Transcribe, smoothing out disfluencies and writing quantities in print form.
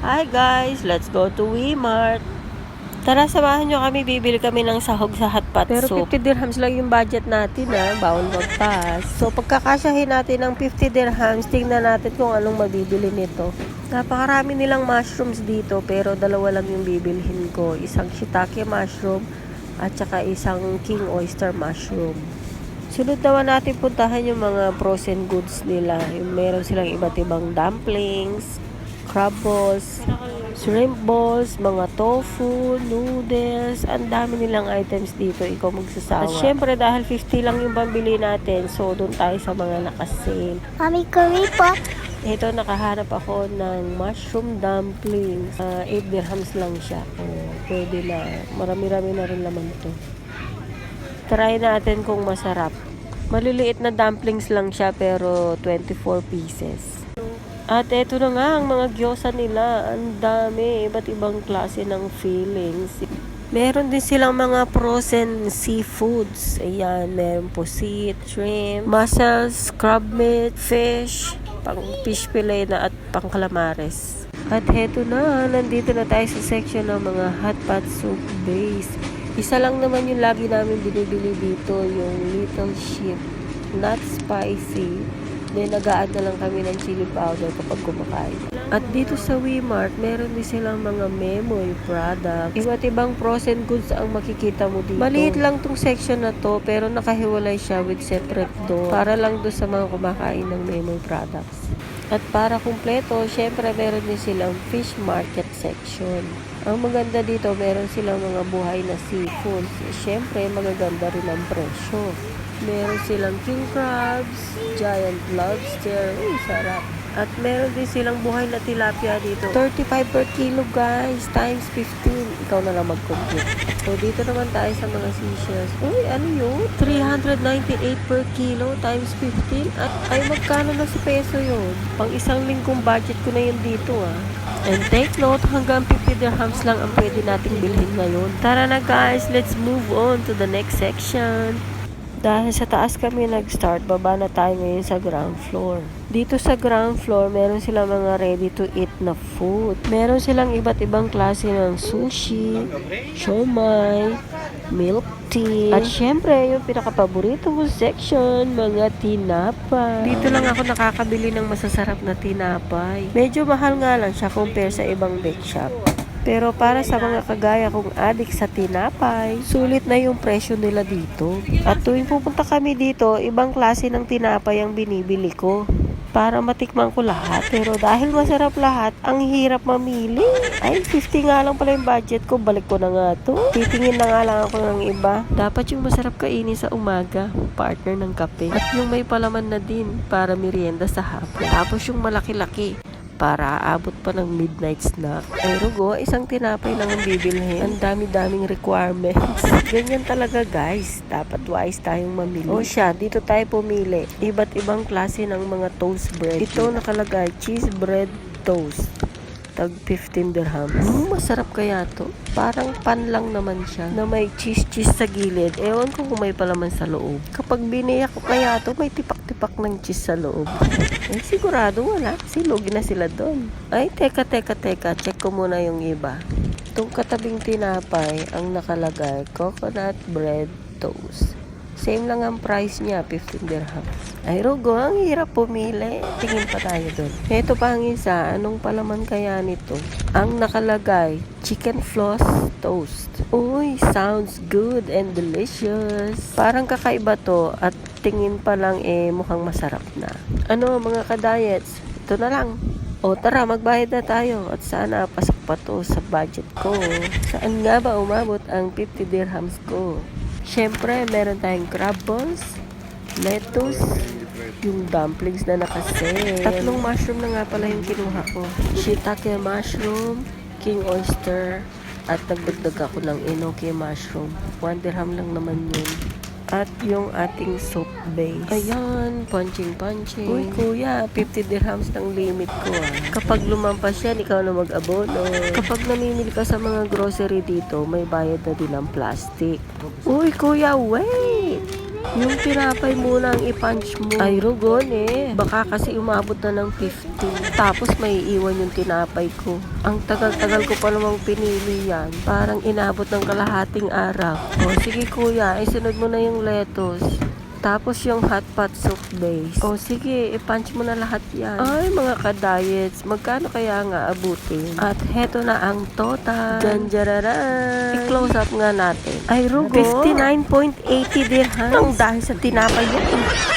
Hi guys, let's go to Wmart. Tara, samahan nyo kami. Bibili kami ng sahog sa hotpot Pero soup. 50 dirhams lang yung budget natin Bawal magpas. So, pagkakasyahin natin ng 50 dirhams, tingnan natin kung anong mabibili nito. Napakarami nilang mushrooms dito, pero dalawa lang yung bibilhin ko. Isang shiitake mushroom at saka isang king oyster mushroom. Sunod naman natin puntahan yung mga frozen goods nila. Meron silang iba't ibang dumplings, crab balls, shrimp balls, mga tofu, noodles, ang dami nilang items dito, ikaw magsasawa. At syempre dahil 50 lang yung pambili natin, so doon tayo sa mga nakasale. Mami, curry po. Ito, nakahanap ako ng mushroom dumplings. 8 dirhams lang siya. Pwede na. Marami-rami na rin laman to. Try natin kung masarap. Maliliit na dumplings lang siya pero 24 pieces. At eto na nga ang mga gyoza nila. Ang dami. Iba't ibang klase ng fillings. Meron din silang mga frozen seafoods. Ayan, meron pusit, shrimp, mussels, crab meat, fish, pang fish fillet na at pang calamares. At heto na, nandito na tayo sa section ng mga hot pot soup base. Isa lang naman yung lagi namin binibili dito, yung little sheep, not spicy. Then, nag-a-add na lang kami ng chili powder kapag kumakain. At dito sa Wmart, meron din silang mga memory products. Iba't ibang frozen goods ang makikita mo dito. Maliit lang tong section na to, pero nakahiwalay siya with separate door. Para lang doon sa mga kumakain ng memory products. At para kumpleto, syempre meron din silang fish market section. Ang maganda dito, meron silang mga buhay na seafoods. Syempre, magaganda rin ang presyo. Meron silang king crabs, giant lobster, sarap. At meron din silang buhay na tilapia dito. 35 per kilo guys, times 15. Ikaw na lang mag-compute. So dito naman tayo sa mga seashells. Uy, ano yun? 398 per kilo times 15. At ay magkano na sa peso yun? Pang isang linggong budget ko na yun dito And take note, hanggang 50 dirhams lang ang pwede nating bilhin ngayon. Tara na guys, let's move on to the next section. Dahil sa taas kami nag-start, baba na tayo ngayon sa ground floor. Dito sa ground floor, meron silang mga ready-to-eat na food. Meron silang iba't ibang klase ng sushi, siomai, milk tea, at syempre, yung pinaka-paborito ko section, mga tinapay. Dito lang ako nakakabili ng masasarap na tinapay. Medyo mahal nga lang siya compare sa ibang bake shop. Pero para sa mga kagaya kong adik sa tinapay, sulit na yung presyo nila dito. At tuwing pupunta kami dito, ibang klase ng tinapay ang binibili ko para matikman ko lahat. Pero dahil masarap lahat, ang hirap mamili. Ay, 50 nga lang pala yung budget ko. Balik ko na nga to. Titingin na nga lang ako ng iba. Dapat yung masarap kainin sa umaga, partner ng kape. At yung may palaman na din para merienda sa hapon. Tapos yung malaki-laki para aabot pa ng midnight snack. Ay, rugo, isang tinapay lang ang bibilhin. Ang dami-daming requirements. Ganyan talaga, guys. Dapat wise tayong mamili. O siya, dito tayo pumili. Iba't ibang klase ng mga toast bread. Ito nakalagay, cheese bread toast. Tag 15 dirhams. Masarap kaya to. Parang pan lang naman siya na may cheese sa gilid. Ewan ko kung may palaman sa loob. Kapag biniyak ko kaya to, may tipak-tipak ng cheese sa loob. Eh, sigurado wala. Silugi na sila doon. Ay, teka. Check ko muna yung iba. Itong katabing tinapay, ang nakalagay, coconut bread toast. Same lang ang price niya, 15 dirhams. Ay, rugo, ang hirap pumili. Tingin pa tayo doon. Ito pa ang isa, anong palaman kaya nito? Ang nakalagay, chicken floss toast. Uy, sounds good and delicious. Parang kakaiba to at tingin pa lang mukhang masarap na. Ano mga ka-diets? Ito na lang. O tara, magbayad na tayo at sana pasok pa to sa budget ko. Saan nga ba umabot ang 50 dirhams ko? Siyempre, meron tayong crab balls, lettuce, yung dumplings na nakasale. 3 mushroom na nga pala yung kinuha ko. Shiitake mushroom, king oyster, at nagdagdag ako ng enoki mushroom. 1 dirham lang naman yun. At yung ating soup base. Ayan, punching. Uy, kuya, 50 dirhams ng limit ko Kapag lumampas yan, ikaw na mag-abono. Kapag namimili ka sa mga grocery dito, may bayad na din ang plastic. Uy, kuya, wait! Yung tinapay muna ang i-punch mo. Ay, Rugon eh. Baka kasi umabot na ng 50. Tapos may iwan yung tinapay ko. Ang tagal-tagal ko pa namang pinili yan. Parang inabot ng kalahating araw. O, sige kuya, isunod mo na yung lettuce. Tapos yung hot pot soup base. O sige, i-punch mo na lahat yan. Ay, mga ka-diets, magkano kaya nga abutin? At heto na ang total. Janjararan! I-close up nga natin. Ay, Rugo, 59.80 dirhams. Ang dahil sa tinapay yan.